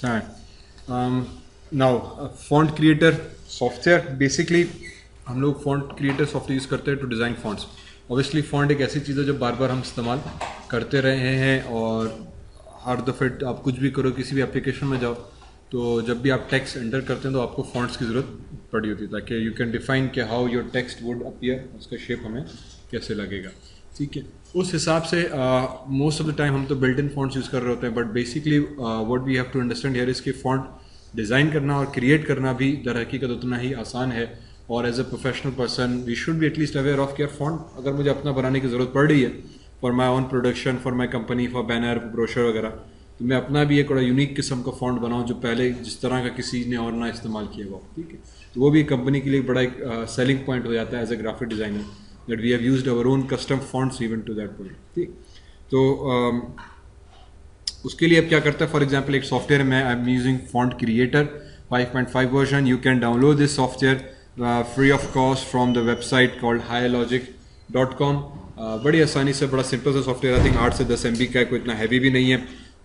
Now font creator software, basically हम लोग font creator software use करते हैं to design fonts. Obviously font एक ऐसी चीज़ है जो बार बार हम इस्तेमाल करते रहे हैं, और हर दफ़े आप कुछ भी करो, किसी भी एप्लीकेशन में जाओ, तो जब भी आप टेक्स्ट एंटर करते हैं तो आपको फॉन्ट्स की ज़रूरत पड़ी होती है, ताकि यू कैन डिफाइन कि how your text would appear, उसका शेप हमें कैसे लगेगा। ठीक है, उस हिसाब से मोस्ट ऑफ द टाइम हम तो बिल्ट इन फॉन्ट्स यूज़ कर रहे होते हैं, but basically what we have to understand here इसके फॉन्ट डिज़ाइन करना और क्रिएट करना भी दर हकीकत उतना ही आसान है। और as a professional person we should be at least aware of care font अगर मुझे अपना बनाने की ज़रूरत पड़ रही है for my own production, for my company, for banner, brochure वगैरह, तो मैं अपना भी एक बड़ा यूनिक किस्म का फॉन्ट बनाऊँ जो पहले जिस तरह का किसी ने और ना इस्तेमाल किया हुआ। ठीक है, तो वो भी कंपनी के लिए बड़ा एक सेलिंग पॉइंट हो जाता है as a graphic designer, that we have used our own custom fonts even to that point. ठीक, तो उसके लिए अब क्या करता है, फॉर एग्जांपल एक सॉफ्टवेयर में I am using font creator 5.5 version. You can download this software free of cost from the website called hilogic.com। बड़ी आसानी से, बड़ा सिंपल सा सॉफ्टवेयर, आई थिंक 8 से 10 MB का है, कोई इतना हैवी भी नहीं है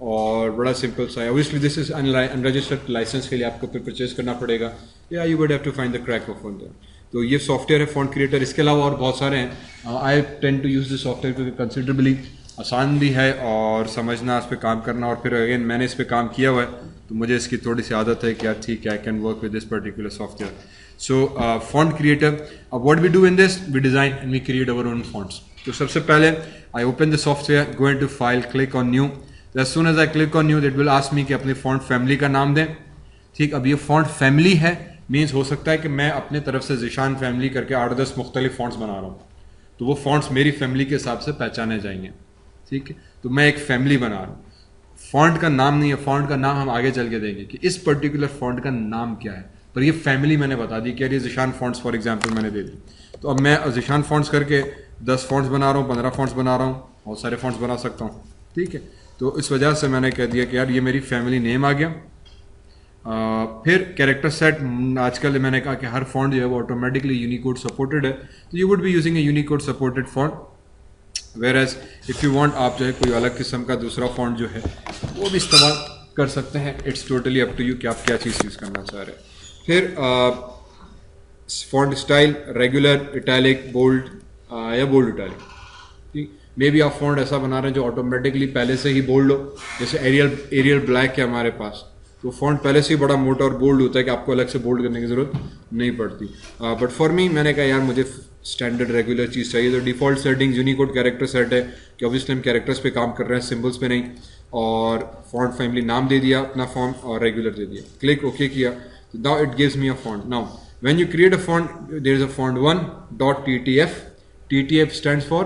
और बड़ा सिंपल सा है। Obviously this is unregistered, license के लिए आपको फिर परचेज करना पड़ेगा, या you would have to find the crack of on that. तो ये सॉफ्टवेयर है फॉन्ट क्रिएटर। इसके अलावा और बहुत सारे हैं। I tend to use this software क्योंकि कंसिडरेबली आसान भी है और समझना, इस पर काम करना, और फिर अगेन मैंने इस पर काम किया हुआ है तो मुझे इसकी थोड़ी सी आदत है कि यार ठीक है, I can work with this particular software. So font creator, what we do in this, we design and we create our own fonts. तो सबसे पहले I open the software, go into file, click on new. As soon as I click on new, that will ask me कि अपने font family का नाम दें। ठीक, अब ये फॉन्ट फैमिली है, मीन्स हो सकता है कि मैं अपने तरफ से ज़िशान फैमिली करके 8-10 मुख्तलिफ फॉन्ट्स बना रहा हूँ, तो वो फॉन्ट्स मेरी फैमिली के हिसाब से पहचाने जाएंगे। ठीक है, तो मैं एक फैमिली बना रहा हूँ, फॉन्ट का नाम नहीं है, फॉन्ट का नाम हम आगे चल के देंगे कि इस पर्टिकुलर फॉन्ट का नाम क्या है, पर ये फैमिली मैंने बता दी कि यार ये ज़िशान फॉन्ट्स फॉर एग्जाम्पल मैंने दे दी। तो अब मैं ज़िशान फॉन्ट्स करके 10 फॉन्ट्स बना रहा हूँ, 15 फॉन्ट्स बना रहा हूँ, बहुत सारे फॉन्ट्स बना सकता हूँ। ठीक है, तो इस वजह से मैंने कह दिया कि यार ये मेरी फैमिली नेम आ गया। फिर कैरेक्टर सेट, आजकल मैंने कहा कि हर फॉन्ट जो है वो ऑटोमेटिकली यूनिकोड सपोर्टेड है, तो you would be using a Unicode supported font. Whereas if you want, आप जो है कोई अलग किस्म का दूसरा फॉन्ट जो है वो भी इस्तेमाल कर सकते हैं। It's totally up to you कि आप क्या चीज़ यूज़ करना चाह रहे हैं। फिर font style, regular, italic, bold या बोल्ड इटैलिक। ठीक, मे बी आप फॉन्ट ऐसा बना रहे हैं जो ऑटोमेटिकली पहले से ही बोल्ड हो, जैसे एरियल ब्लैक है हमारे पास, तो फॉन्ट पहले से ही बड़ा मोटा और बोल्ड होता है कि आपको अलग से बोल्ड करने की ज़रूरत नहीं पड़ती। बट फॉर मी, मैंने कहा यार मुझे स्टैंडर्ड रेगुलर चीज़ चाहिए, तो default settings Unicode character set है कि ऑब्वियसली हम कैरेक्टर्स पे काम कर रहे हैं, सिंबल्स पे नहीं, और फॉन्ट फैमिली नाम दे दिया अपना फॉन्ट और रेगुलर दे दिया, क्लिक ओके किया, तो now it gives me a font. Now when you create a font, there is a font 1.ttf, TTF stands for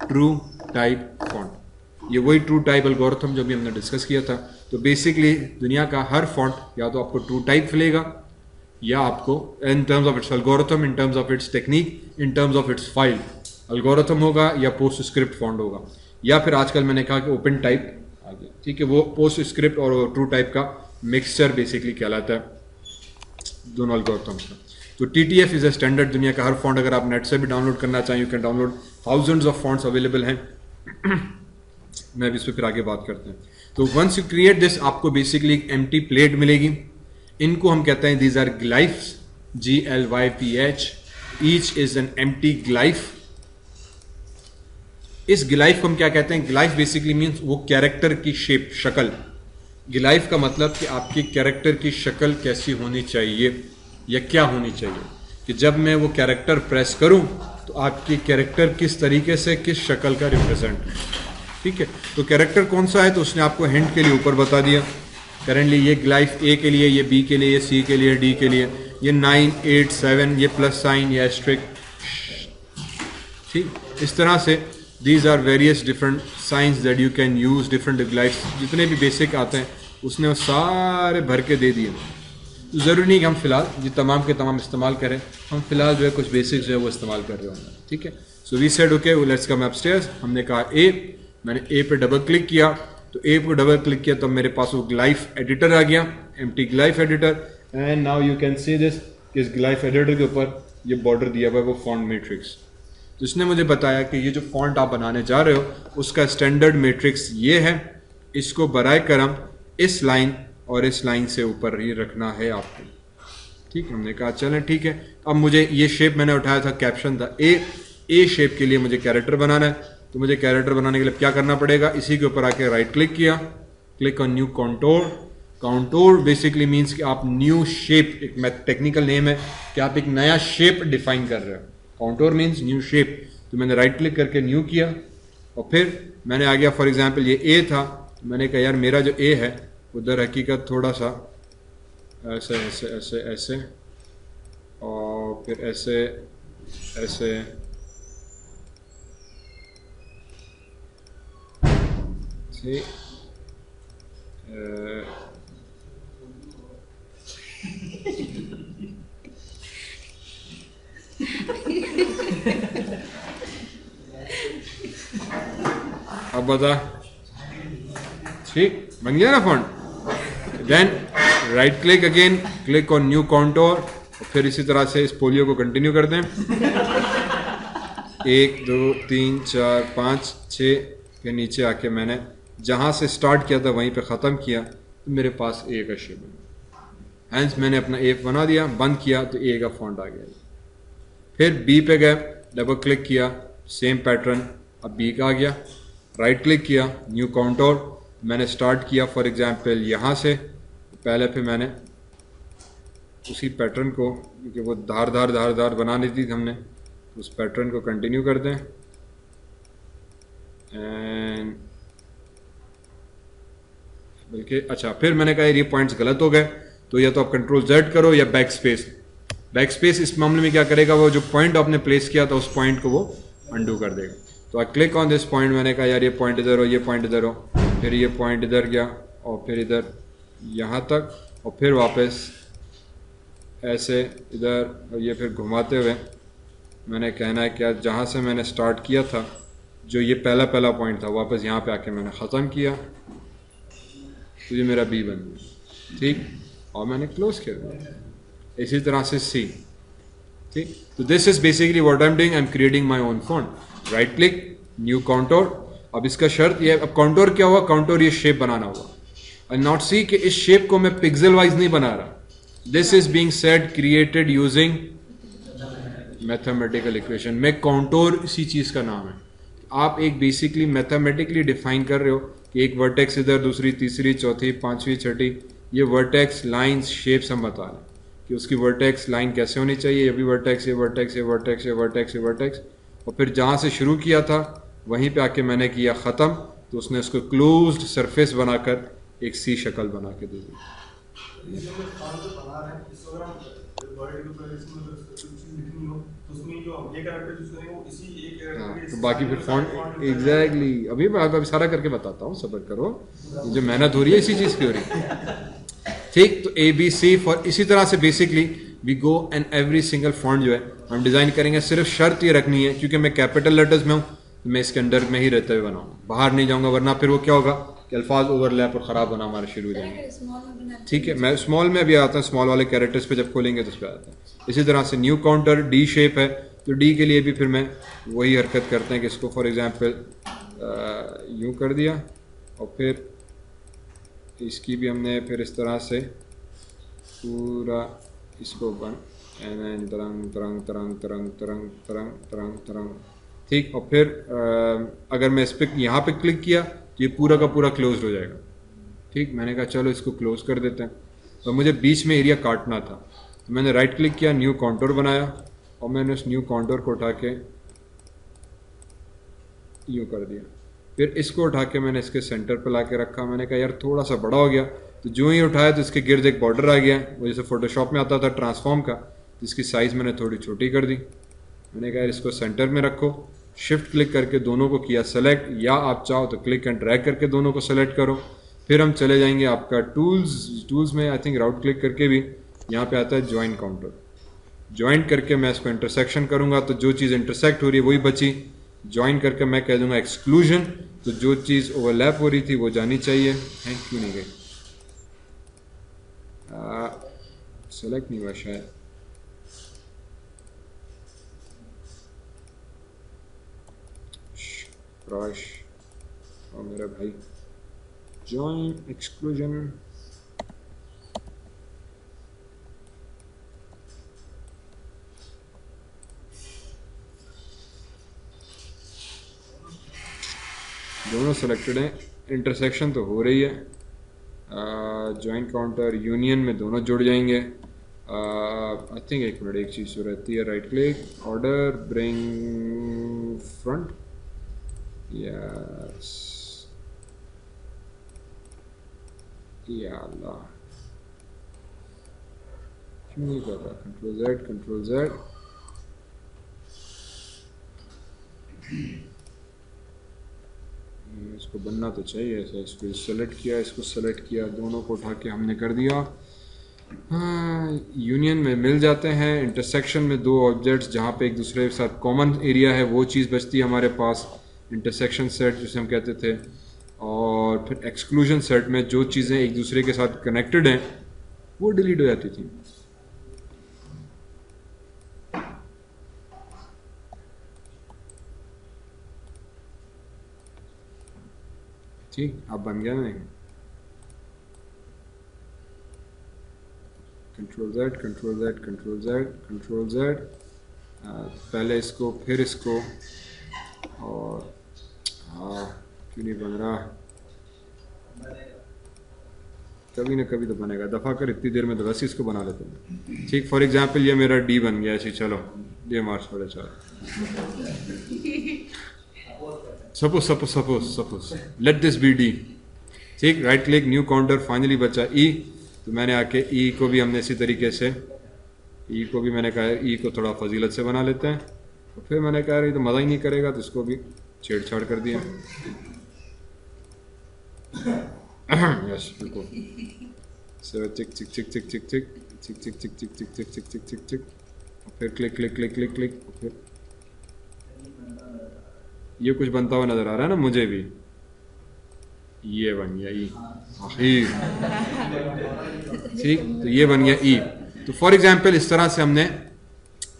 true type font. ये वही ट्रू टाइप एल्गोरिथम जो भी हमने डिस्कस किया था। तो बेसिकली दुनिया का हर फॉन्ट या तो आपको ट्रू टाइप मिलेगा, या आपको in terms of its algorithm, in terms of its technique, in terms of its file, algorithm होगा या पोस्ट स्क्रिप्ट फॉन्ट होगा, या फिर आजकल मैंने कहा कि ओपन टाइप आ गया। ठीक है, वो पोस्ट स्क्रिप्ट और ट्रू टाइप का मिक्सचर बेसिकली कहलाता है दोनों एल्गोरिथम्स का। तो TTF इज़ अ स्टैंडर्ड, दुनिया का हर फॉन्ट अगर आप नेट से भी डाउनलोड करना चाहें, you can download, thousands of fonts available हैं। मैं भी इस पर फिर आगे बात करते हैं। तो वंस यू क्रिएट दिस, आपको बेसिकली एक एम्प्टी प्लेट मिलेगी। इनको हम कहते हैं these are glyphs, GLYPH, each is an empty glyph. इस ग्लाइफ को हम क्या कहते हैं, ग्लाइफ बेसिकली मीन्स वो कैरेक्टर की शेप, शक्ल। ग्लाइफ का मतलब कि आपकी कैरेक्टर की शक्ल कैसी होनी चाहिए या क्या होनी चाहिए, कि जब मैं वो कैरेक्टर प्रेस करूं तो आपकी कैरेक्टर किस तरीके से, किस शक्ल का रिप्रेजेंट है। ठीक है, तो कैरेक्टर कौन सा है, तो उसने आपको हिंट के लिए ऊपर बता दिया। करेंटली ये ग्लाइफ A के लिए, ये B के लिए, ये C के लिए, D के लिए, ये 9, 8, 7, ये प्लस साइन, ये एस्ट्रिक। ठीक, इस तरह से these are various different signs that you can use, different glyphs जितने भी बेसिक आते हैं उसने वो सारे भर के दे दिए। तो ज़रूरी नहीं कि हम फिलहाल ये तमाम के तमाम इस्तेमाल करें, हम फिलहाल जो है कुछ बेसिक्स जो है वो इस्तेमाल कर रहे होंगे। ठीक है, so we said okay let's come upstairs. हमने कहा A, मैंने A पे डबल क्लिक किया, तो A पे डबल क्लिक किया तो मेरे पास वो ग्लाइफ एडिटर आ गया, empty glyph editor. And now you can see this, कि इस ग्लाइफ एडिटर के ऊपर ये बॉर्डर दिया हुआ है वो फॉन्ट मैट्रिक्स। तो इसने मुझे बताया कि ये जो फॉन्ट आप बनाने जा रहे हो उसका स्टैंडर्ड मैट्रिक्स ये है, इसको बराए करम इस लाइन और इस लाइन से ऊपर ही रखना है आपको। ठीक, हमने कहा चलें ठीक है। अब मुझे ये शेप मैंने उठाया था, कैप्शन था ए शेप के लिए मुझे कैरेक्टर बनाना है, तो मुझे कैरेक्टर बनाने के लिए क्या करना पड़ेगा, इसी के ऊपर आके राइट क्लिक किया, click on new contour. Contour basically means कि आप न्यू शेप, एक टेक्निकल नेम है कि आप एक नया शेप डिफाइन कर रहे हो। Contour means new shape. तो मैंने राइट क्लिक करके न्यू किया और फिर मैंने आ गया, फॉर एग्जांपल ये ए था, तो मैंने कहा यार मेरा जो ए है उधर हकीकत थोड़ा सा ऐसे ऐसे ऐसे ऐसे और फिर ऐसे ऐसे ठीक। अब बता, ठीक बन गया ना font. Then right click again, click on new contour, फिर इसी तरह से इस पोलियो को कंटिन्यू कर दें। 1 2 3 4 5 6, फिर नीचे आके मैंने जहाँ से स्टार्ट किया था वहीं पे ख़त्म किया, तो मेरे पास ए का शेप बना। हैंस मैंने अपना ए बना दिया, बंद किया तो ए का फॉन्ट आ गया। फिर बी पे गए, डबल क्लिक किया, सेम पैटर्न, अब बी का आ गया। राइट क्लिक किया, न्यू कॉन्टोर, मैंने स्टार्ट किया फॉर एग्जांपल यहाँ से, पहले फिर मैंने उसी पैटर्न को, क्योंकि वो धार धार धार धार बनानी थी हमने, उस पैटर्न को कंटिन्यू कर दें। एंड बल्कि अच्छा, फिर मैंने कहा ये पॉइंट्स गलत हो गए, तो या तो आप कंट्रोल जेड करो या बैक स्पेस। बैक स्पेस इस मामले में क्या करेगा, वो जो पॉइंट आपने प्लेस किया था उस पॉइंट को वो अंडू कर देगा। तो आई क्लिक ऑन दिस पॉइंट, मैंने कहा यार ये पॉइंट इधर हो, ये पॉइंट इधर हो, फिर ये पॉइंट इधर गया और फिर इधर यहाँ तक, और फिर वापस ऐसे इधर, और ये फिर घुमाते हुए मैंने कहना है कि जहाँ से मैंने स्टार्ट किया था, जो ये पहला पॉइंट था, वापस यहाँ पे आके मैंने ख़त्म किया, तो ये मेरा बी बन गया। ठीक, और मैंने क्लोज कर दिया। इसी तरह से सी। ठीक, तो this is basically what I am doing, I am creating my own font. Right click, new contour. अब इसका शर्त ये, अब कॉन्टोर क्या हुआ, कॉन्टोर ये शेप बनाना हुआ, एंड नॉट सी कि इस शेप को मैं पिक्सल वाइज नहीं बना रहा। This is being said created using mathematical equation. में कॉन्टोर इसी चीज का नाम है। आप एक बेसिकली मैथमेटिकली डिफाइन कर रहे हो कि एक वर्टेक्स इधर, दूसरी, तीसरी, चौथी, पांचवी, छठी, ये वर्टेक्स लाइंस शेप्स हम बता रहे हैं कि उसकी वर्टेक्स लाइन कैसे होनी चाहिए। ये भी वर्टेक्स, ये वर्टेक्स, ये वर्टेक्स, ये वर्टेक्स, ये वर्टेक्स, और फिर जहाँ से शुरू किया था वहीं पे आके मैंने किया ख़त्म, तो उसने उसको क्लोज्ड सरफेस बनाकर एक सी शक्ल बना के दे दी। हाँ, तो बाकी फिर फॉन्ट एग्जैक्टली अभी मैं अभी सारा करके बताता हूँ, सब्र करो, जो मेहनत हो रही है इसी चीज़ की हो रही है। ठीक, तो ए बी सी फॉर, इसी तरह से basically we go and every single font जो है हम डिज़ाइन करेंगे। सिर्फ शर्त ये रखनी है, क्योंकि मैं कैपिटल लेटर्स में हूँ, तो मैं इसके अंडर में ही रहते हुए बनाऊँ, बाहर नहीं जाऊँगा, वरना फिर वो क्या होगा कि अल्फाज ओवरलैप और ख़राब होना हमारे शुरू हो जाएंगे। ठीक है, मैं स्मॉल में अभी आता हूँ, स्मॉल वाले कैरेक्टर्स पे जब खोलेंगे तो उस पर आता है। इसी तरह से न्यू काउंटर डी शेप है, तो डी के लिए भी फिर मैं वही हरकत करते हैं कि इसको फॉर एग्जांपल यूँ कर दिया, और फिर इसकी भी हमने फिर इस तरह से पूरा इसको बन तरंग तरंग तरंग तरंग तरंग तरंग तरंग तरंग। ठीक, और फिर अगर मैं इस पर यहाँ पे क्लिक किया तो ये पूरा का पूरा क्लोज हो जाएगा। ठीक, मैंने कहा चलो इसको क्लोज कर देते हैं, तो मुझे बीच में एरिया काटना था, तो मैंने राइट क्लिक किया, न्यू कॉन्टोर बनाया, और मैंने उस न्यू कॉन्टोर को उठा के यूँ कर दिया। फिर इसको उठा के मैंने इसके सेंटर पर ला के रखा। मैंने कहा यार थोड़ा सा बड़ा हो गया, तो जो ही उठाया तो इसके गिर्द एक बॉर्डर आ गया, वो जैसे फोटोशॉप में आता था ट्रांसफॉर्म का, तो इसकी साइज़ मैंने थोड़ी छोटी कर दी। मैंने कहा इसको सेंटर में रखो, शिफ्ट क्लिक करके दोनों को किया सेलेक्ट, या आप चाहो तो क्लिक एंड ड्रैग करके दोनों को सेलेक्ट करो। फिर हम चले जाएंगे आपका टूल्स में, आई थिंक राउट क्लिक करके भी यहाँ पे आता है ज्वाइन काउंटर। ज्वाइन करके मैं इसको इंटरसेक्शन करूँगा, तो जो चीज़ इंटरसेक्ट हो रही है वही बची। ज्वाइन करके मैं कह दूँगा एक्सक्लूजन, तो जो चीज़ ओवरलैप हो रही थी वो जानी चाहिए। क्यों नहीं गई, सेलेक्ट नहीं हुआ शायद। क्रश और मेरा भाई ज्वाइन एक्सक्लूजन, दोनों सेलेक्टेड हैं, इंटरसेक्शन तो हो रही है, जॉइंट काउंटर यूनियन में दोनों जुड़ जाएंगे। आई थिंक एक मिनट, एक चीज़ जो रहती है, right click order bring front, yes या अल्लाह क्यों नहीं कर रहा, कंट्रोल जेड इसको बनना तो चाहिए ऐसा, इसको सेलेक्ट किया, इसको सेलेक्ट किया, दोनों को उठा के हमने कर दिया। हाँ, यूनियन में मिल जाते हैं, इंटरसेक्शन में दो ऑब्जेक्ट्स जहाँ पे एक दूसरे के साथ कॉमन एरिया है वो चीज़ बचती है हमारे पास, इंटरसेक्शन सेट जिसे हम कहते थे। और फिर एक्सक्लूजन सेट में जो चीज़ें एक दूसरे के साथ कनेक्टेड हैं वो डिलीट हो जाती थी। ठीक, अब बन गया नहीं, कंट्रोल जेड, पहले इसको फिर इसको, और हाँ क्यों नहीं बन रहा, कभी ना कभी तो बनेगा, दफ़ा कर इतनी देर में तो वैसे इसको बना लेते हैं। ठीक, फॉर एग्जांपल ये मेरा डी बन गया ऐसे, चलो ये मार्क्स पड़े, चलो suppose let this be D. ठीक, right click new counter, finally बचा ई, तो मैंने आके ई को भी हमने इसी तरीके से, ई को भी मैंने कहा ई को थोड़ा फजीलत से बना लेते हैं, तो फिर मैंने कहा ये तो मज़ा ही नहीं करेगा, तो इसको भी छेड़छाड़ कर दिया। यस बिल्कुल, सो चिक चिक चिक चिक चिक चिक चिक चिक चिक चिक चिक चिक चिक चिक चिक चिक, फिर click click click click click, फिर ये कुछ बनता हुआ नजर आ रहा है ना मुझे भी, ये बन गया ई। ठीक, तो ये बन गया ई। तो फॉर एग्जांपल इस तरह से हमने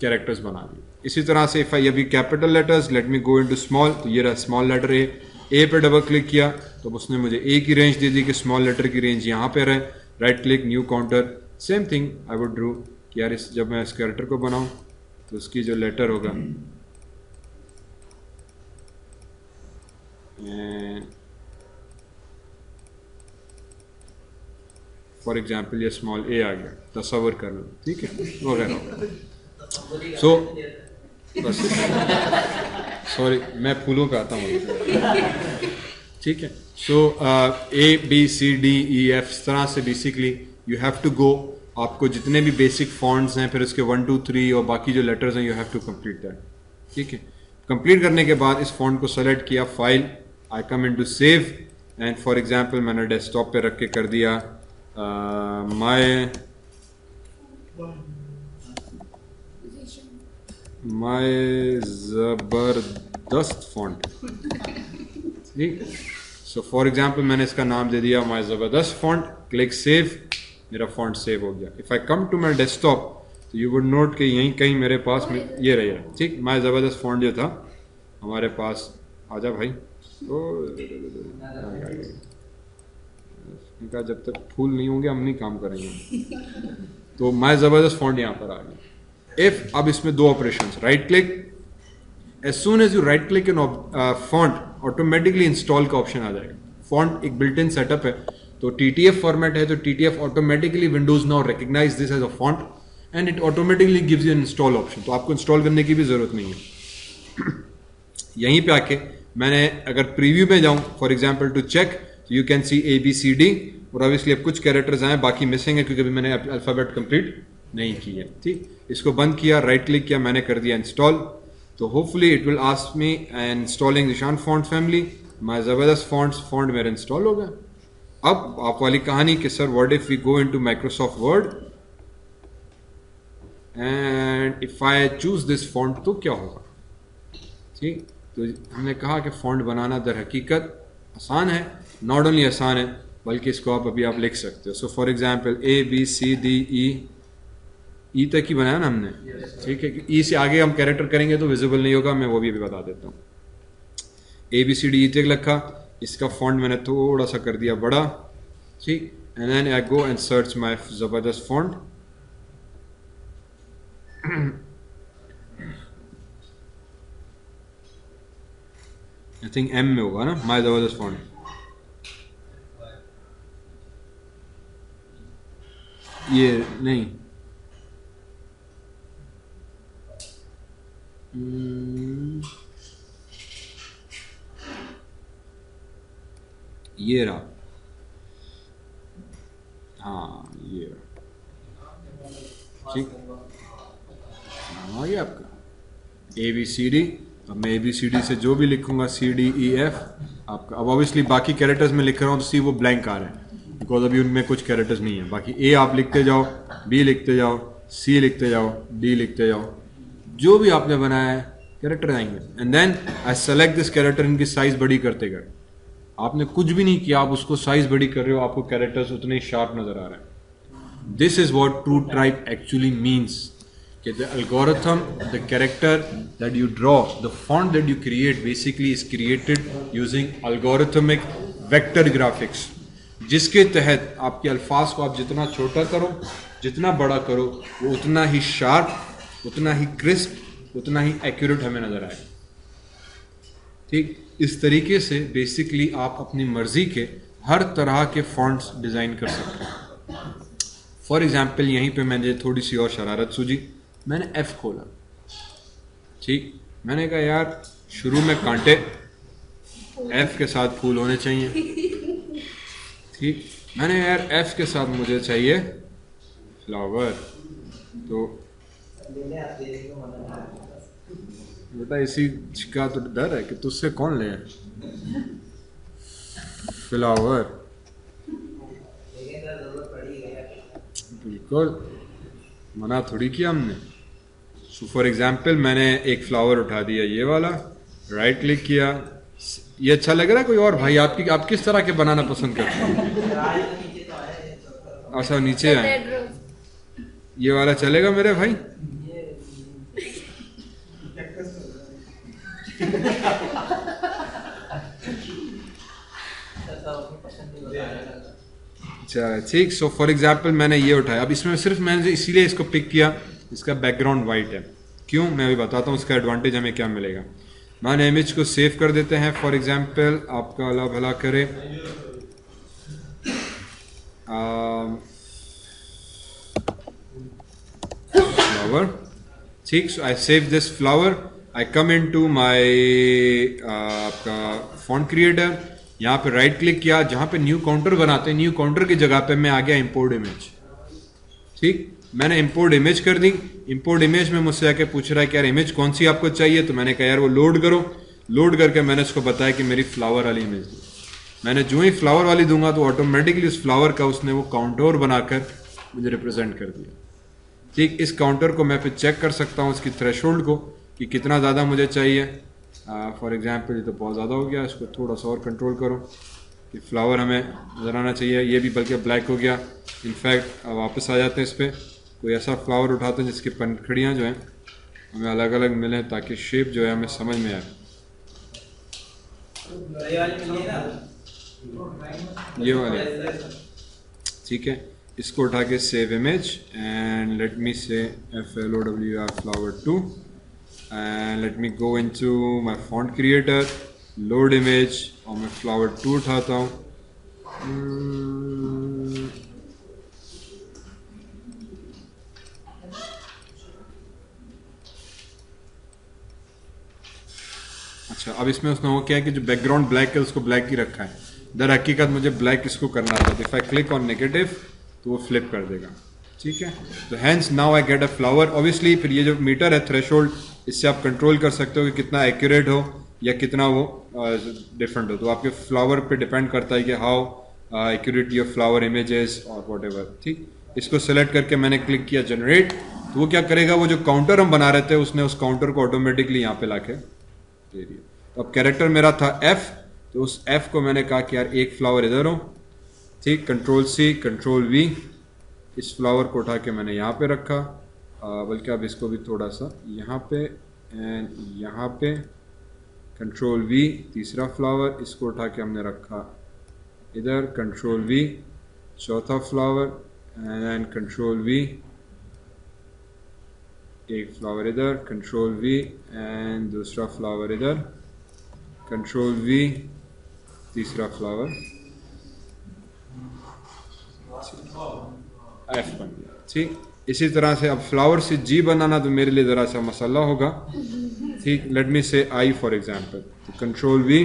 कैरेक्टर्स बना दिए। इसी तरह से इफ आई अभी capital letters, let me go into small, तो ये रहा स्मॉल लेटर ए पे डबल क्लिक किया तो उसने मुझे ए की रेंज दे दी कि स्मॉल लेटर की रेंज यहाँ पे रहे। Right click new counter, same thing I would do कि यार इस जब मैं इस कैरेक्टर को बनाऊं तो उसकी जो लेटर होगा फॉर एग्जाम्पल ये स्मॉल ए आ गया, तस्वर कर लो, ठीक है, वगैरह। सो बस सॉरी मैं फूलों का आता हूँ, ठीक है। So A B C D E F, इस तरह से basically you have to go, आपको जितने भी बेसिक फॉन्ट्स हैं फिर उसके 1 2 3 और बाकी जो लेटर्स हैं you have to complete that, ठीक है। कंप्लीट करने के बाद इस फॉन्ट को सेलेक्ट किया, file, I come into save, and for example मैंने डेस्कटॉप पे रख के कर दिया माय ज़बरदस्त फॉन्ट, ठीक। सो फॉर एग्जांपल मैंने इसका नाम दे दिया माय ज़बरदस्त फॉन्ट, क्लिक सेव, मेरा फॉन्ट सेव हो गया। If I come to my desktop तो यू वुड नोट कि यहीं कहीं मेरे पास में ये रहेगा, ठीक। माय ज़बरदस्त फॉन्ट जो था हमारे पास, आजा भाई, इनका जब तक फूल नहीं होंगे हम नहीं काम करेंगे। तो माय ज़बरदस्त फॉन्ट यहाँ पर आ गया। इफ, अब इसमें दो operations, right click, as soon as you right click in font automatically install का ऑप्शन आ जाएगा। फॉन्ट एक बिल्ट इन सेटअप है, तो TTF फॉर्मेट है, तो TTF automatically Windows now recognize this as a font and it automatically gives you install option, तो आपको इंस्टॉल करने की भी जरूरत नहीं है। यहीं पे आके मैंने अगर प्रीव्यू में जाऊं फॉर एग्जांपल टू चेक, तो यू कैन सी ABCD, और ऑब्वियसली अब कुछ कैरेक्टर्स आए, बाकी मिसिंग है क्योंकि अभी मैंने अल्फाबेट कंप्लीट नहीं की है, ठीक। इसको बंद किया, राइट क्लिक किया, मैंने कर दिया इंस्टॉल, तो hopefully it will ask me installing Zeeshan font family, my ज़बरदस्त फॉन्ट मेरा इंस्टॉल हो गया। अब आप वाली कहानी कि sir what if we go into Microsoft Word and if I choose this font तो क्या होगा, ठीक। तो हमने कहा कि फॉन्ट बनाना दर हकीकत आसान है, नॉट ओनली आसान है बल्कि इसको अभी आप लिख सकते हो। सो फॉर एग्जांपल ABCD ई तक ही बनाया ना हमने, ठीक है। ई से आगे हम कैरेक्टर करेंगे तो विजिबल नहीं होगा, मैं वो भी अभी बता देता हूँ। ABCD ई तक लिखा, इसका फॉन्ट मैंने थोड़ा सा कर दिया बड़ा, ठीक। And then I go and search my ज़बरदस्त फॉन्ट, आई थिंक एम में होगा ना, माय ज़बरदस्त फॉन्ट। ये नहीं, ये रहा, हाँ ये रहा, ठीक। हाँ ये आपका ABCD। अब मैं ABCD से जो भी लिखूंगा CDEF आपका। अब ऑब्वियसली बाकी कैरेक्टर्स में लिख रहा हूँ तो सी वो ब्लैंक आ रहा है बिकॉज अभी उनमें कुछ कैरेक्टर्स नहीं है। बाकी A आप लिखते जाओ, B लिखते जाओ, C लिखते जाओ, D लिखते जाओ, जो भी आपने बनाया है कैरेक्टर आएंगे। And then I select this character, इनकी साइज बड़ी करते गए। आपने कुछ भी नहीं किया, आप उसको साइज बड़ी कर रहे हो, आपको कैरेक्टर्स उतने ही शार्प नजर आ रहे हैं। This is what true type actually means, कि the algorithm, the character that you draw, the font that you create basically is created using algorithmic vector graphics, जिसके तहत आपके अल्फाज को आप जितना छोटा करो, जितना बड़ा करो, वो उतना ही शार्प, उतना ही क्रिस्प, उतना ही एक्यूरेट हमें नजर आए। ठीक, इस तरीके से बेसिकली आप अपनी मर्जी के हर तरह के फॉन्ट्स डिज़ाइन कर सकते हैं। फॉर एग्जाम्पल यहीं पे मैंने थोड़ी सी और शरारत सूझी, मैंने F खोला, ठीक, मैंने कहा यार शुरू में कांटे, F के साथ फूल होने चाहिए, ठीक, मैंने यार F के साथ मुझे चाहिए फ्लावर। तो बेटा इसी का तो डर है कि तुझसे कौन ले फ्लावर, बिल्कुल मना थोड़ी किया हमने। सो फॉर एग्जाम्पल मैंने एक फ्लावर उठा दिया, ये वाला, राइट क्लिक किया, ये अच्छा लग रहा है कोई और भाई? आप किस तरह के बनाना पसंद करते हैं? अच्छा नीचे आए, ये वाला चलेगा मेरे भाई? अच्छा ठीक। सो फॉर एग्जाम्पल मैंने ये उठाया, अब इसमें सिर्फ मैंने इसीलिए इसको पिक किया, इसका बैकग्राउंड वाइट है। क्यों, मैं अभी बताता हूँ उसका एडवांटेज हमें क्या मिलेगा। मैंने इमेज को सेव कर देते हैं। फॉर एग्जाम्पल आपका अल्लाह भला करे, फ्लावर, ठीक। So I save this flower, I come in to my आपका फॉन्ट क्रिएटर, यहाँ पे राइट क्लिक किया, जहाँ पे न्यू काउंटर बनाते हैं, न्यू काउंटर की जगह पे मैं आ गया इंपोर्ट इमेज, ठीक। मैंने इंपोर्ट इमेज कर दी। इंपोर्ट इमेज में मुझसे आके पूछ रहा है कि यार इमेज कौन सी आपको चाहिए, तो मैंने कहा यार वो लोड करो। लोड करके मैंने उसको बताया कि मेरी फ्लावर वाली इमेज दी। मैंने जो ही फ्लावर वाली दूंगा तो ऑटोमेटिकली उस फ्लावर का उसने वो काउंटर बनाकर मुझे रिप्रेजेंट कर दिया, ठीक। इस काउंटर को मैं फिर चेक कर सकता हूँ, उसकी थ्रेशोल्ड को, कि कितना ज़्यादा मुझे चाहिए। फॉर एग्जाम्पल ये तो बहुत ज़्यादा हो गया, इसको थोड़ा सा और कंट्रोल करो कि फ्लावर हमें नज़र आना चाहिए। ये भी बल्कि ब्लैक हो गया। इनफैक्ट वापस आ जाते हैं इस पर, कोई ऐसा फ्लावर उठाते हैं जिसकी पंखड़ियाँ जो हैं हमें अलग अलग मिलें, ताकि शेप जो है हमें समझ में आए। ये वाले, ठीक है। इसको उठा के save image and let me से FLOWR flower2 and let me go into my font creator, load image, और मैं flower2 उठाता हूँ। अच्छा, अब इसमें उसने वो क्या है कि जो बैकग्राउंड ब्लैक है उसको ब्लैक ही रखा है, दर हकीकत मुझे ब्लैक इसको करना था। If I click on negative तो वो फ्लिप कर देगा, ठीक है। तो hence now I get a flower. Obviously फिर ये जो मीटर है थ्रेशोल्ड, इससे आप कंट्रोल कर सकते हो कि कितना एक्यूरेट हो या कितना वो डिफरेंट हो। तो आपके फ्लावर पे डिपेंड करता है कि how accurate your flower images और वॉट एवर, ठीक। इसको सेलेक्ट करके मैंने क्लिक किया जनरेट, तो वो क्या करेगा, वो जो काउंटर हम बना रहे थे उसने उस काउंटर को ऑटोमेटिकली यहाँ पे लाके दे दिया। तो अब कैरेक्टर मेरा था F, तो उस F को मैंने कहा कि यार एक फ्लावर इधर हो, ठीक। Ctrl+C Ctrl+V, इस फ्लावर को उठा के मैंने यहाँ पे रखा, बल्कि अब इसको भी थोड़ा सा यहाँ पे एंड यहाँ पे, Ctrl+V, तीसरा फ्लावर, इसको उठा के हमने रखा इधर, Ctrl+V, चौथा फ्लावर एंड Ctrl+V, एक फ्लावर इधर, Ctrl+V एंड दूसरा फ्लावर इधर, कंट्रोल वी, तीसरा फ्लावर एफ बन गया। ठीक, इसी तरह से अब फ्लावर से जी बनाना तो मेरे लिए ज़रा सा मसला होगा। ठीक, let me say I for example, तो कंट्रोल वी,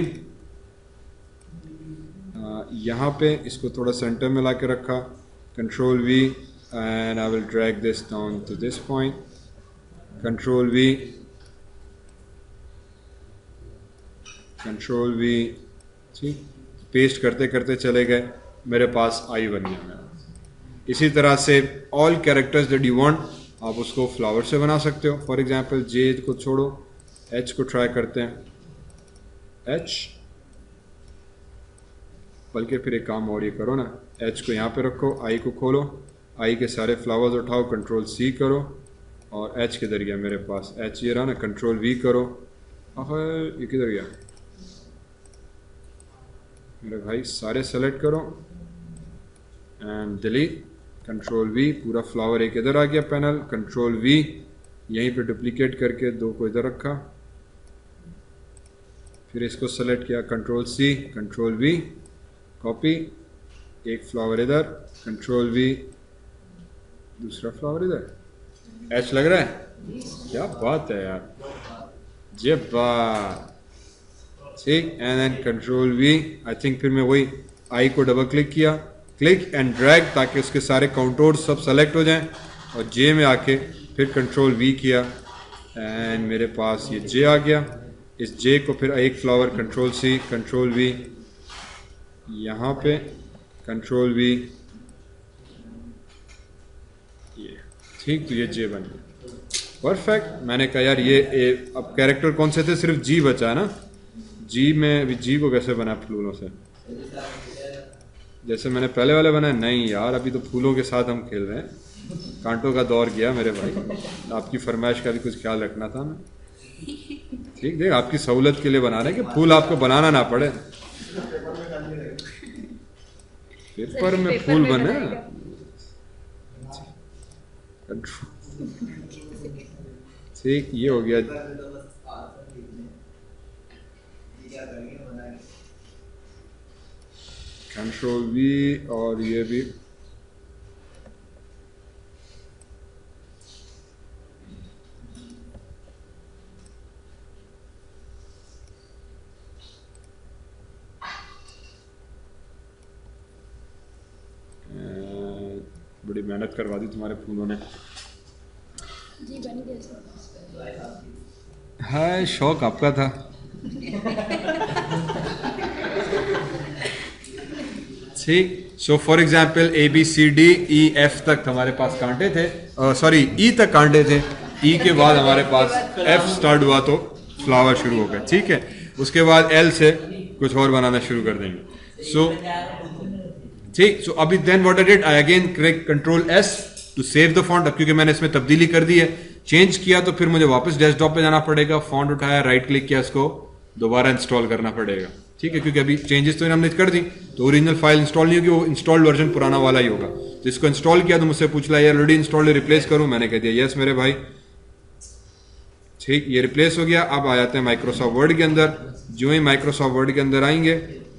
यहाँ पे इसको थोड़ा सेंटर में ला के रखा, control V and I will drag this down to this point, control V, control V. ठीक, पेस्ट करते करते चले गए, मेरे पास आई बन गया मेरा। इसी तरह से all characters that you want आप उसको फ्लावर से बना सकते हो। फॉर एग्जांपल जे को छोड़ो, एच को ट्राई करते हैं, एच, बल्कि फिर एक काम और ये करो ना, एच को यहाँ पे रखो, आई को खोलो, आई के सारे फ्लावर्स उठाओ, कंट्रोल सी करो और एच किधर गया मेरे पास, एच ये रहा ना, कंट्रोल वी करो, और ये किधर गया मेरे भाई, सारे सेलेक्ट करो एंड डिलीट, कंट्रोल वी, पूरा फ्लावर एक इधर आ गया पैनल, कंट्रोल वी, यहीं पे डुप्लीकेट करके दो को इधर रखा, फिर इसको सेलेक्ट किया, control C, control V, copy, एक फ्लावर इधर, कंट्रोल वी, दूसरा फ्लावर इधर, एच लग रहा है, क्या बात है यार, जे बात। ठीक, and then control V, I think फिर मैं वही आई को डबल क्लिक किया, क्लिक एंड ड्रैग, ताकि उसके सारे काउंटोर सब सेलेक्ट हो जाएं, और जे में आके फिर कंट्रोल वी किया एंड मेरे पास ये जे आ गया। इस जे को फिर एक flower, control C, control V, यहाँ पे कंट्रोल वी, ये ठीक, तो ये जे बन गया, परफेक्ट। मैंने कहा यार ये अब कैरेक्टर कौन से थे, सिर्फ जी बचा ना, जी में अभी जी को कैसे बना फूलों से, जैसे मैंने पहले वाले बनाए, नहीं यार अभी तो फूलों के साथ हम खेल रहे हैं, कांटों का दौर गया मेरे भाई, आपकी फरमाइश का भी कुछ ख्याल रखना था मैं। ठीक, देख आपकी सहूलत के लिए बना रहे हैं कि फूल आपको बनाना ना पड़े, पेपर में फूल बने। ठीक, ये हो गया कंट्रोल वी, और ये भी बड़ी मेहनत करवा दी तुम्हारे फूलों ने जी, बन गया। है, शौक आपका था। ठीक, so for example A B C D E F तक हमारे पास कांटे थे, सॉरी ई तक कांटे थे, ई के बाद हमारे पास एफ स्टार्ट हुआ तो फ्लावर शुरू हो गए। ठीक है, उसके बाद एल से कुछ और बनाना शुरू कर देंगे। सो ठीक, सो अभी then what I did, I again click control S to save the font. अब क्योंकि मैंने इसमें तब्दीली कर दी है, चेंज किया, तो फिर मुझे वापस डेस्कटॉप पे जाना पड़ेगा, फॉन्ट उठाया, राइट क्लिक किया, इसको दोबारा इंस्टॉल करना पड़ेगा। ठीक है, क्योंकि अभी चेंजेस तो हमने कर दी, तो ओरिजिनल फाइल इंस्टॉल नहीं होगी, वो इंस्टॉल्ड वर्जन पुराना वाला ही होगा। तो इसको इंस्टॉल किया तो मुझसे पूछ लिया यार ऑलरेडी इंस्टॉल्ड रिप्लेस करूं, मैंने कह दिया यस मेरे भाई। ठीक, ये रिप्लेस हो गया। अब आ जाते हैं माइक्रोसॉफ्ट वर्ड के अंदर। जो ही माइक्रोसॉफ्ट वर्ड के अंदर आएंगे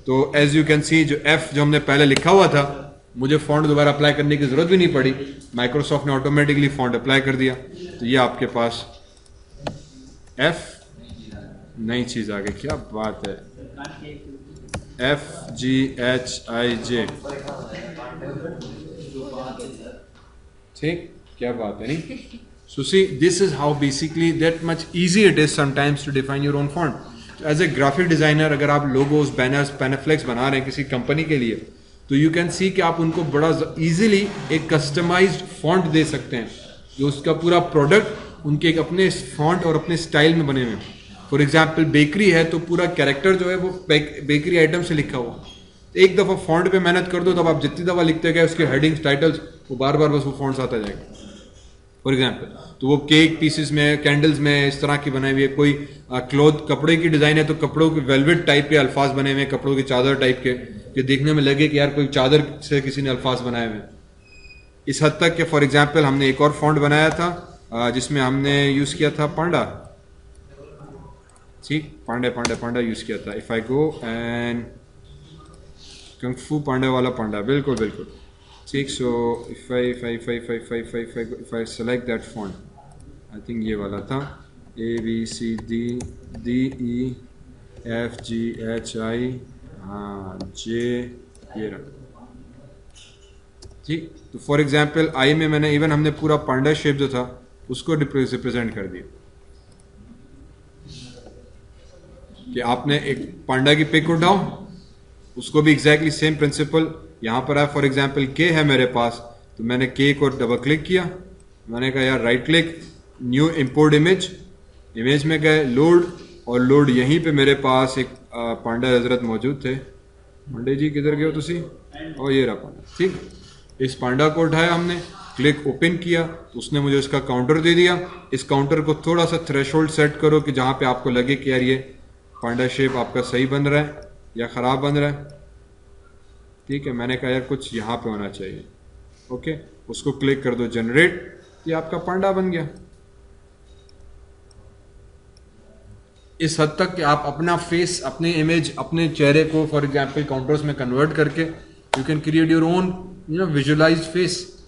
तो एज यू कैन सी, जो एफ जो हमने पहले लिखा हुआ था, मुझे फॉन्ट दोबारा अप्लाई करने की जरूरत भी नहीं पड़ी, माइक्रोसॉफ्ट ने ऑटोमेटिकली फॉन्ट अप्लाई कर दिया। तो ये आपके पास एफ नई चीज आ गई, क्या बात है, एफ जी एच आई जे। ठीक, क्या बात है नहीं। So see, this is how basically that much easy it is sometimes to define your own font. As a graphic designer, अगर आप logos, banners, pamphlets बना रहे हैं किसी कंपनी के लिए, तो you can see कि आप उनको बड़ा easily एक customized font दे सकते हैं, जो उसका पूरा प्रोडक्ट उनके एक अपने फॉन्ट और अपने स्टाइल में बने हुए हैं। फॉर एग्जाम्पल बेकरी है तो पूरा कैरेक्टर जो है वो बेकरी आइटम से लिखा हुआ। एक दफ़ा फॉन्ट पे मेहनत कर दो, तब आप जितनी दफ़ा लिखते गए उसके हेडिंग्स, टाइटल्स, वो बार बार बस वो फॉन्ट्स आता जाएगा। फॉर एग्जाम्पल, तो वो केक पीसेस में, कैंडल्स में इस तरह की बनाई हुई है। कोई क्लॉथ, कपड़े की डिज़ाइन है तो कपड़ों के वेलवेट टाइप के अल्फाज बने हुए हैं, कपड़ों की चादर टाइप के, कि देखने में लगे कि यार कोई चादर से किसी ने अल्फाज बनाए हुए हैं। इस हद तक कि फॉर एग्जाम्पल हमने एक और फॉन्ट बनाया था जिसमें हमने यूज़ किया था पांडा, ठीक, पांडा यूज़ किया था। If I go and kung fu पांडा वाला पांडा, बिल्कुल बिल्कुल ठीक। So if I select that font, I think ये वाला था, ABCDDEFGHI, हाँ जे, ये रहा ठीक। तो फॉर एग्जांपल आई में मैंने इवन हमने पूरा पांडा शेप जो था उसको रिप्रेजेंट कर दिया कि आपने एक पांडा की पिक उठाओ, उसको भी एग्जैक्टली सेम प्रिंसिपल यहाँ पर है। फॉर एग्जांपल के है मेरे पास, तो मैंने के को डबल क्लिक किया, मैंने कहा यार right click, new import image, image में गए, लोड, और लोड यहीं पे मेरे पास एक पांडा हजरत मौजूद थे। पांडे जी किधर गए हो तुसी? और ये रहा पांडा, ठीक। इस पांडा को उठाया हमने, क्लिक ओपन किया तो उसने मुझे इसका काउंटर दे दिया। इस काउंटर को थोड़ा सा थ्रेशोल्ड सेट करो कि जहाँ पे आपको लगे कि यार ये पांडा शेप आपका सही बन रहा है या ख़राब बन रहा है, ठीक है। मैंने कहा यार कुछ यहाँ पे होना चाहिए, ओके, उसको क्लिक कर दो जनरेट, ये आपका पांडा बन गया। इस हद तक कि आप अपना फेस, अपने इमेज, अपने चेहरे को फॉर एग्जांपल काउंटर्स में कन्वर्ट करके you can create your own visualize face.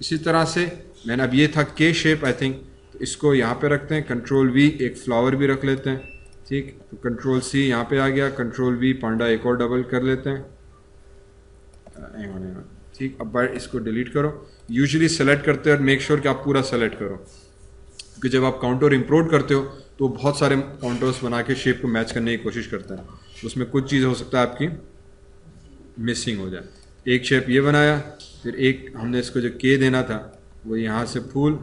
इसी तरह से मैंने अब ये था के शेप आई थिंक, तो इसको यहाँ पे रखते हैं, कंट्रोल वी, एक फ्लावर भी रख लेते हैं, ठीक। तो कंट्रोल सी यहाँ पे आ गया, कंट्रोल वी, पांडा एक और डबल कर लेते हैं, ठीक। अब इसको डिलीट करो। यूजुअली सेलेक्ट करते हैं और मेक श्योर कि आप पूरा सेलेक्ट करो, क्योंकि जब आप काउंटर इंपोर्ट करते हो तो बहुत सारे काउंटर्स बना के शेप को मैच करने की कोशिश करता है, उसमें कुछ चीज़ हो सकता है आपकी मिसिंग हो जाए। एक शेप ये बनाया, फिर एक हमने इसको जो के देना था वो यहाँ से फूल,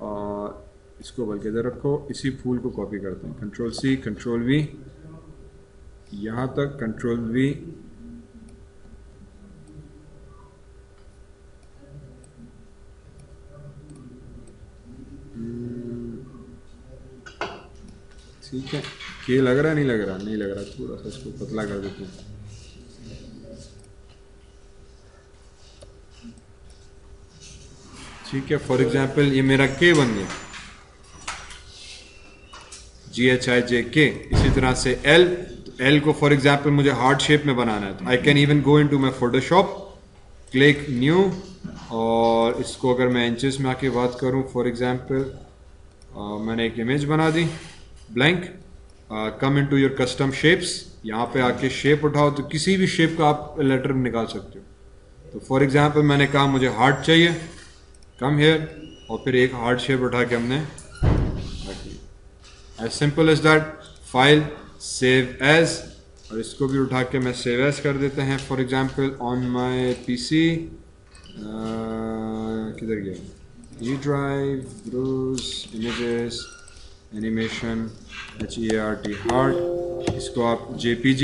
और इसको बल्कि इधर रखो, इसी फूल को कॉपी करते हैं, कंट्रोल सी, कंट्रोल वी, यहाँ तक, कंट्रोल वी, ठीक है। के लग रहा है, नहीं लग रहा? नहीं लग रहा, थोड़ा सा इसको पतला कर देते हैं, ठीक है। फॉर एग्जांपल ये मेरा के बन गया, GHIJK। इसी तरह से एल, तो एल को फॉर एग्जांपल मुझे हार्ट शेप में बनाना है, तो I can even go into my Photoshop, click new, और इसको अगर मैं इंचेस में आके बात करूं, फॉर एग्जांपल मैंने एक इमेज बना दी blank, come into your custom shapes, यहाँ पे आके शेप उठाओ, तो किसी भी शेप का आप लेटर निकाल सकते हो। तो फॉर एग्जांपल मैंने कहा मुझे हार्ट चाहिए, कम हेयर, और फिर एक हार्ट शेप उठा के हमने रख लिया। As simple as that. File, save as, और इसको भी उठा के मैं सेव एज कर देते हैं। For example on my PC, किधर गया, जी ड्राइव, ब्रूज, इमेजेस, एनिमेशन, HEART, हार्ट, इसको आप JPG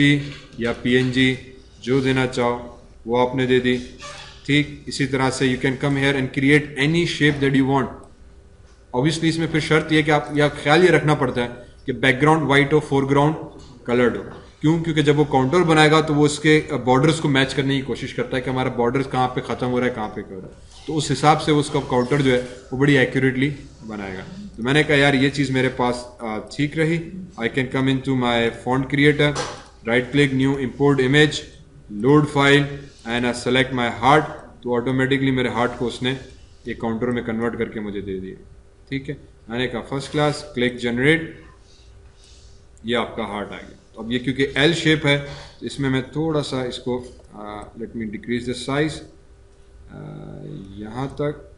या PNG जो देना चाहो वो आपने दे दी, ठीक। इसी तरह से you can come here and create any shape that you want. Obviously इसमें फिर शर्त यह कि आप या ख्याल ये रखना पड़ता है कि बैकग्राउंड वाइट हो, फोरग्राउंड कलर्ड हो। क्यों? क्योंकि जब वो काउंटर बनाएगा तो वो उसके बॉर्डर्स को मैच करने की कोशिश करता है कि हमारा बॉर्डर्स कहाँ पे ख़त्म हो रहा है, कहाँ पे कर रहा है, तो उस हिसाब से उसका काउंटर जो है वो बड़ी एक्यूरेटली बनाएगा। तो मैंने कहा यार ये चीज़ मेरे पास ठीक रही। I can come in to my font creator, right click, new, import image, load file, and I select my heart, तो ऑटोमेटिकली मेरे हार्ट को उसने एक काउंटर में कन्वर्ट करके मुझे दे दिया, ठीक है। मैंने कहा फर्स्ट क्लास, क्लिक जनरेट, ये आपका हार्ट आ गया। तो अब ये क्योंकि एल शेप है तो इसमें मैं थोड़ा सा इसको let me decrease the size, यहाँ तक,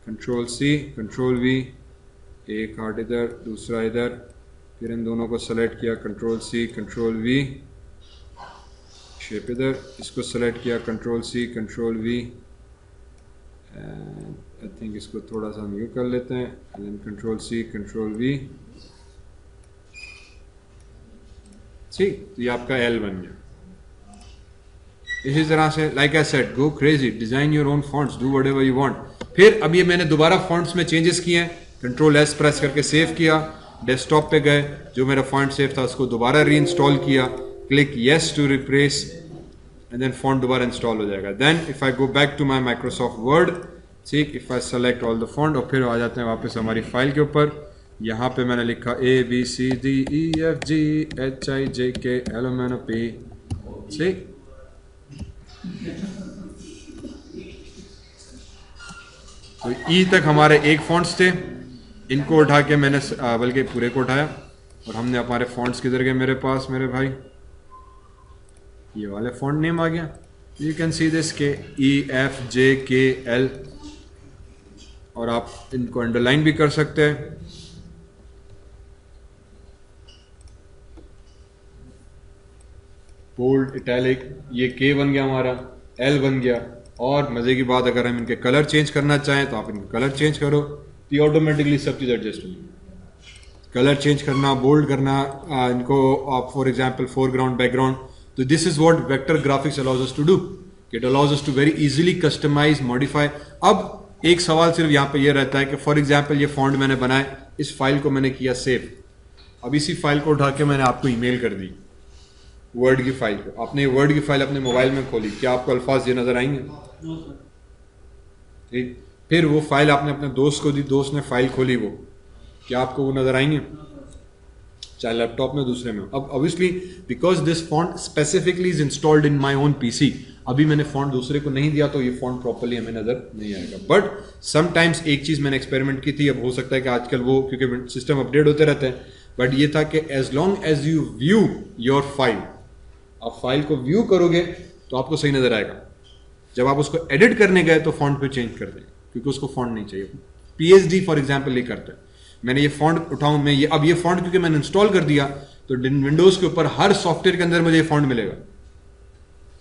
कंट्रोल सी, कंट्रोल वी, एक हार्ट इधर, दूसरा इधर, फिर इन दोनों को सेलेक्ट किया, control C, control V, shape इधर, इसको सेलेक्ट किया, control C, control V, I think इसको थोड़ा सा म्यू कर लेते हैं, and then control C, control V, ठीक। तो ये आपका एल बन गया। इसी तरह से like I said, go crazy, design your own fonts, do whatever you want. फिर अब ये मैंने दोबारा फॉन्ट्स में चेंजेस किए हैं, कंट्रोल एस प्रेस करके सेव किया, डेस्कटॉप पे गए, जो मेरा फॉन्ट सेव था उसको दोबारा री इंस्टॉल किया, click yes to replace, and then font दोबारा इंस्टॉल हो जाएगा। Then if I go back to my Microsoft Word, ठीक, if I select all the font, और फिर आ जाते हैं वापस हमारी फाइल के ऊपर, यहाँ पे मैंने लिखा ABCDEFGHIJKLMNOP से तो ई तक हमारे एक फॉन्ट्स थे, इनको उठा के मैंने बल्कि पूरे को उठाया और हमने हमारे फॉन्ट्स किधर गए मेरे पास मेरे भाई, ये वाले फॉन्ट नेम आ गया। यू कैन सी दिस के EFJKL और आप इनको अंडरलाइन भी कर सकते हैं। बोल्ड, इटैलिक, ये K बन गया हमारा, L बन गया। और मज़े की बात अगर हम इनके कलर चेंज करना चाहें तो आप इनके कलर चेंज करो तो ये ऑटोमेटिकली सब चीज़ एडजस्ट होगी। कलर चेंज करना, बोल्ड करना, इनको आप फॉर एग्जांपल फोरग्राउंड, बैकग्राउंड, तो this is what vector graphics allows us to do. It allows us to very easily customize, modify. अब एक सवाल सिर्फ यहाँ पे ये रहता है कि फॉर एग्जाम्पल ये फॉन्ट मैंने बनाए, इस फाइल को मैंने किया सेव, अब इसी फाइल को उठा के मैंने आपको ईमेल कर दी, वर्ड की फाइल को। आपने वर्ड की फाइल अपने मोबाइल में खोली, क्या आपको अल्फाज ये नजर आएंगे? ठीक। फिर वो फाइल आपने अपने दोस्त को दी, दोस्त ने फाइल खोली, वो क्या आपको वो नजर आएंगे? चाहे लैपटॉप में दूसरे में। अब obviously because this font specifically is installed in my own PC, अभी मैंने फॉन्ट दूसरे को नहीं दिया तो ये फॉन्ट प्रॉपर्ली हमें नजर नहीं आएगा। बट समटाइम्स एक चीज मैंने एक्सपेरिमेंट की थी, अब हो सकता है कि आजकल वो क्योंकि सिस्टम अपडेट होते रहते हैं, बट ये था कि as long as you view your file, आप फाइल को व्यू करोगे तो आपको सही नजर आएगा। जब आप उसको एडिट करने गए तो फॉन्ट पे चेंज कर दें, क्योंकि उसको फॉन्ट नहीं चाहिए। पीएचडी फॉर एग्जांपल ये करता है, मैंने ये फॉन्ट उठाऊं मैं, ये अब ये फॉन्ट क्योंकि मैंने इंस्टॉल कर दिया तो विंडोज के ऊपर हर सॉफ्टवेयर के अंदर मुझे ये फॉन्ट मिलेगा।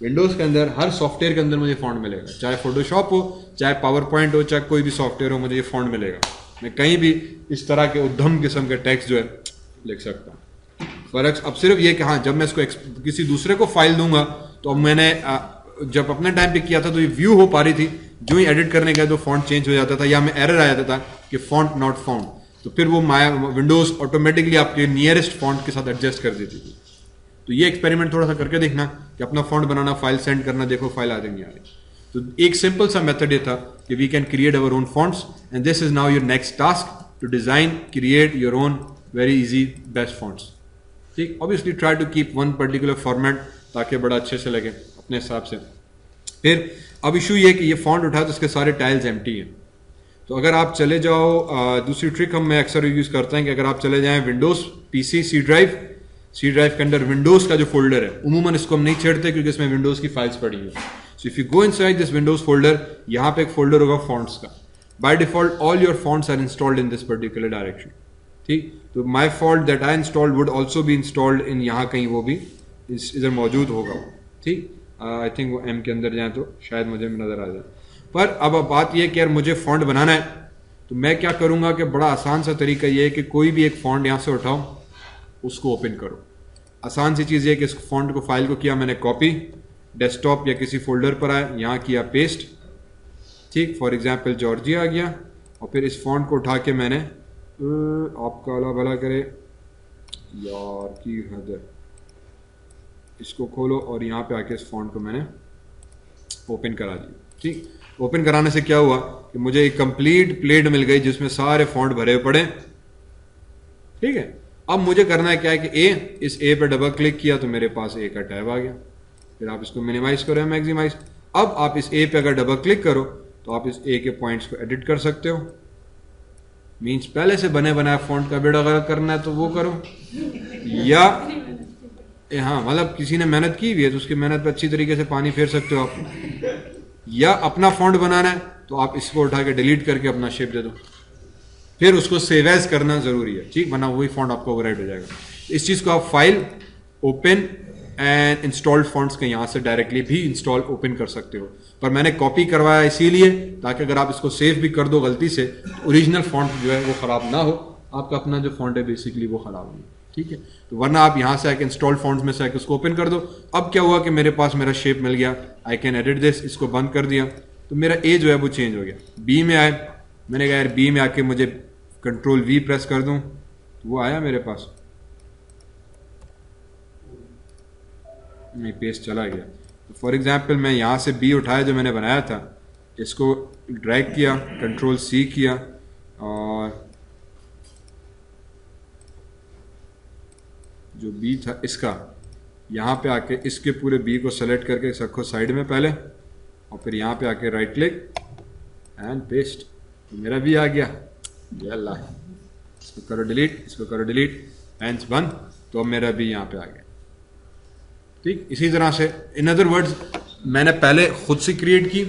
विंडोज के अंदर हर सॉफ्टवेयर के अंदर मुझे फॉन्ट मिलेगा, चाहे फोटोशॉप हो, चाहे पावर पॉइंट हो, चाहे कोई भी सॉफ्टवेयर हो, मुझे ये फॉन्ट मिलेगा। मैं कहीं भी इस तरह के उद्यम किस्म के टेक्स्ट जो है लिख सकता हूँ। फर्क अब सिर्फ ये कि हाँ, जब मैं इसको किसी दूसरे को फाइल दूंगा तो अब मैंने जब अपने टाइम पे किया था तो ये व्यू हो पा रही थी, जो ही एडिट करने गया तो फॉन्ट चेंज हो जाता था या मैं एरर आ जाता था कि फॉन्ट नॉट फाउंड, तो फिर वो विंडोज ऑटोमेटिकली आपके नियरेस्ट फॉन्ट के साथ एडजस्ट कर देती थी। तो ये एक्सपेरिमेंट थोड़ा सा करके देखना कि अपना फॉन्ट बनाना, फाइल सेंड करना, देखो फाइल आ जाएंगी। तो एक सिंपल सा मेथड ये था कि we can create our own fonts and this is now your next task to design, create your own very easy best fonts. ठीक, obviously try to keep one particular format ताकि बड़ा अच्छे से लगे अपने हिसाब से। फिर अब इशू ये कि ये फॉन्ट उठा तो इसके सारे टाइल्स एम्प्टी हैं। तो अगर आप चले जाओ, दूसरी ट्रिक मैं अक्सर यूज करता हूँ कि अगर आप चले जाएं विंडोज पीसी सी ड्राइव के अंदर विंडोज का जो फोल्डर है, उमूमन इसको हम नहीं छेड़ते क्योंकि इसमें विंडोज की फाइल्स पड़ी हैं। So if you go inside this Windows folder, यहाँ पे एक फोल्डर होगा फॉन्ट्स का। By default all your fonts are installed in this particular direction. ठीक, तो my font that I installed would also be installed in, यहाँ कहीं वो भी इधर मौजूद होगा। ठीक, आई थिंक वो एम के अंदर जाए तो शायद मुझे नजर आ जाए। पर अब बात यह कि यार मुझे फॉन्ट बनाना है, तो मैं क्या करूंगा कि बड़ा आसान सा तरीका यह है कि कोई भी एक फॉन्ट यहाँ से उठाओ, उसको ओपन करो। आसान सी चीज़ ये कि इस फॉन्ट को, फाइल को किया मैंने कॉपी, डेस्कटॉप या किसी फोल्डर पर आया, यहाँ किया पेस्ट। ठीक, फॉर एग्जांपल जॉर्जिया आ गया, और फिर इस फॉन्ट को उठा के मैंने, आपका अल्लाह भला करे यार की हद है, इसको खोलो और यहाँ पे आके इस फॉन्ट को मैंने ओपन करा दिया। ठीक, ओपन कराने से क्या हुआ कि मुझे एक कंप्लीट प्लेट मिल गई जिसमें सारे फॉन्ट भरे पड़े। ठीक है, अब मुझे करना है क्या है कि इस ए पे डबल क्लिक किया तो मेरे पास ए का टैब आ गया। फिर आप इसको मिनिमाइज करो या मैक्सिमाइज। अब आप इस ए पे अगर डबल क्लिक करो तो आप इस ए के पॉइंट्स को एडिट कर सकते हो। मीन्स पहले से बने बनाए फॉन्ट का बेड़ा गर्क करना है तो वो करो, या हाँ मतलब किसी ने मेहनत की हुई है तो उसकी मेहनत पे अच्छी तरीके से पानी फेर सकते हो आप, या अपना फॉन्ट बनाना है तो आप इसको उठा के डिलीट करके अपना शेप दे दो, फिर उसको सेव एज करना जरूरी है। ठीक, वरना वही फॉन्ट आपको ओवरराइड हो जाएगा। इस चीज को आप file, open and installed fonts के यहाँ से डायरेक्टली भी इंस्टॉल ओपन कर सकते हो। पर मैंने कॉपी करवाया इसीलिए ताकि अगर आप इसको सेव भी कर दो गलती से, ओरिजिनल फॉन्ट जो है वो खराब ना हो, आपका अपना जो फॉन्ट है बेसिकली वो खराब हो। ठीक है, तो वरना आप यहाँ से आके इंस्टॉल्ड फॉन्ट्स में से आके उसको ओपन कर दो। अब क्या हुआ कि मेरे पास मेरा शेप मिल गया, आई कैन एडिट दिस, इसको बंद कर दिया तो मेरा ए जो है वो चेंज हो गया। बी में आए, मैंने कहा यार बी में आके मुझे कंट्रोल वी प्रेस कर दूं तो वो आया मेरे पास, नहीं पेस्ट चला गया। तो फॉर एग्जांपल मैं यहाँ से बी उठाया जो मैंने बनाया था, इसको ड्रैग किया, कंट्रोल सी किया और जो बी था इसका, यहाँ पे आके इसके पूरे बी को सेलेक्ट करके रखो साइड में पहले, और फिर यहाँ पे आके राइट क्लिक एंड पेस्ट। तो मेरा भी आ गया, यल्ला, इसको करो डिलीट, इसको करो डिलीट, एंड बंद, तो अब मेरा भी यहाँ पे आ गया। ठीक, इसी तरह से इन अदर वर्ड्स मैंने पहले खुद से क्रिएट की,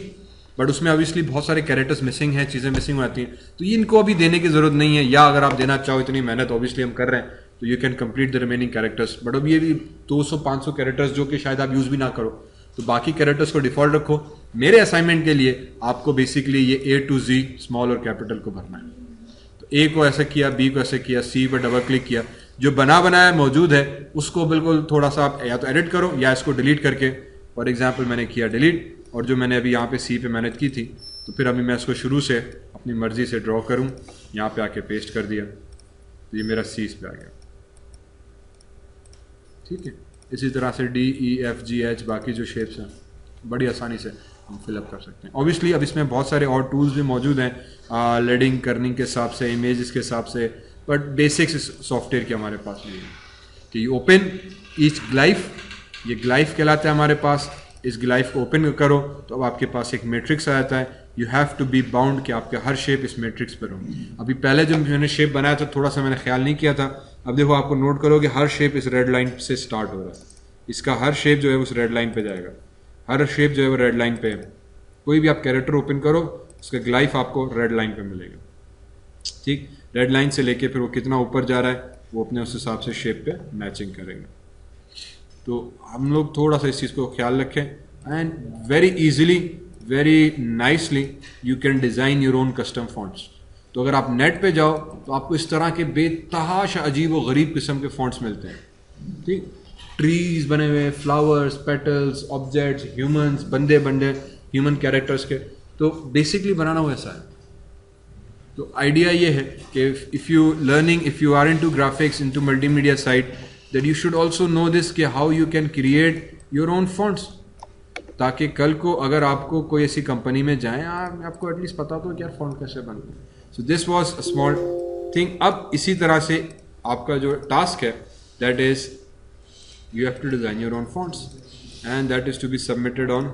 बट उसमें ऑब्वियसली बहुत सारे कैरेक्टर्स मिसिंग हैं, चीज़ें मिसिंग हो जाती हैं, तो इनको अभी देने की ज़रूरत नहीं है, या अगर आप देना चाहो इतनी मेहनत ऑब्वियसली हम कर रहे हैं, तो you can complete the remaining characters. But अभी ये भी 200-500 कैरेक्टर्स जो कि शायद आप यूज़ भी ना करो, तो बाकी कैरेक्टर्स को डिफ़ॉल्ट रखो। मेरे असाइनमेंट के लिए आपको बेसिकली ये A to Z स्मॉल और कैपिटल को भरना है। तो A को ऐसे किया, B को ऐसे किया, C पर डबल क्लिक किया, जो बना बनाया मौजूद है उसको बिल्कुल थोड़ा सा आप या तो एडिट करो या इसको डिलीट करके, फॉर एग्जाम्पल मैंने किया डिलीट, और जो मैंने अभी यहाँ पे C पे मेहनत की थी, तो फिर अभी मैं इसको शुरू से अपनी मर्जी से ड्रॉ करूँ, यहाँ पे आके पेस्ट कर दिया, तो ये मेरा C इस पे आ गया। ठीक है, इसी तरह से D, E, F, G, H बाकी जो शेप्स हैं बड़ी आसानी से हम फिलअप कर सकते हैं। ऑब्वियसली अब इसमें बहुत सारे और टूल्स भी मौजूद हैं, लेडिंग करने के हिसाब से, इमेजेस के हिसाब से, बट बेसिक्स इस सॉफ्टवेयर के हमारे पास नहीं है। कि यू ओपन ईच ग्लाइफ, ये ग्लाइफ कहलाता है हमारे पास, इस ग्लाइफ को ओपन करो तो अब आपके पास एक मैट्रिक्स आ जाता है। You have to be bound कि आपके हर शेप इस मैट्रिक्स पर हो। अभी पहले जब मैंने शेप बनाया था थोड़ा सा मैंने ख्याल नहीं किया था, अब देखो आपको नोट करोगे हर शेप इस रेड लाइन से स्टार्ट हो रहा है, इसका हर शेप जो है उस रेड लाइन पे जाएगा, हर शेप जो है वो रेड लाइन पे है। कोई भी आप कैरेक्टर ओपन करो उसका ग्लाइफ आपको रेड लाइन पे मिलेगा। ठीक, रेड लाइन से लेके फिर वो कितना ऊपर जा रहा है वो अपने उस हिसाब से शेप पे मैचिंग करेगा। तो हम लोग थोड़ा सा इस चीज़ को ख्याल रखें, and very easily, very nicely you can design your own custom fonts. तो अगर आप नेट पे जाओ तो आपको इस तरह के बेतहाशा अजीब व गरीब किस्म के फॉन्ट्स मिलते हैं। ठीक, ट्रीज बने हुए, फ्लावर्स, पेटल्स, ऑब्जेक्ट्स, ह्यूमंस, बंदे बंदे ह्यूमन कैरेक्टर्स के, तो बेसिकली बनाना हुआ ऐसा है। तो आइडिया ये है कि if you are into graphics, into multimedia site, that you should also know this कि how you can create your own fonts, ताकि कल को अगर आपको कोई ऐसी कंपनी में जाएं आपको एटलीस्ट पता तो क्या फॉन्ट कैसे बनता है। So this was a small thing. अब इसी तरह से आपका जो टास्क है that is you have to design your own fonts, and that is to be submitted on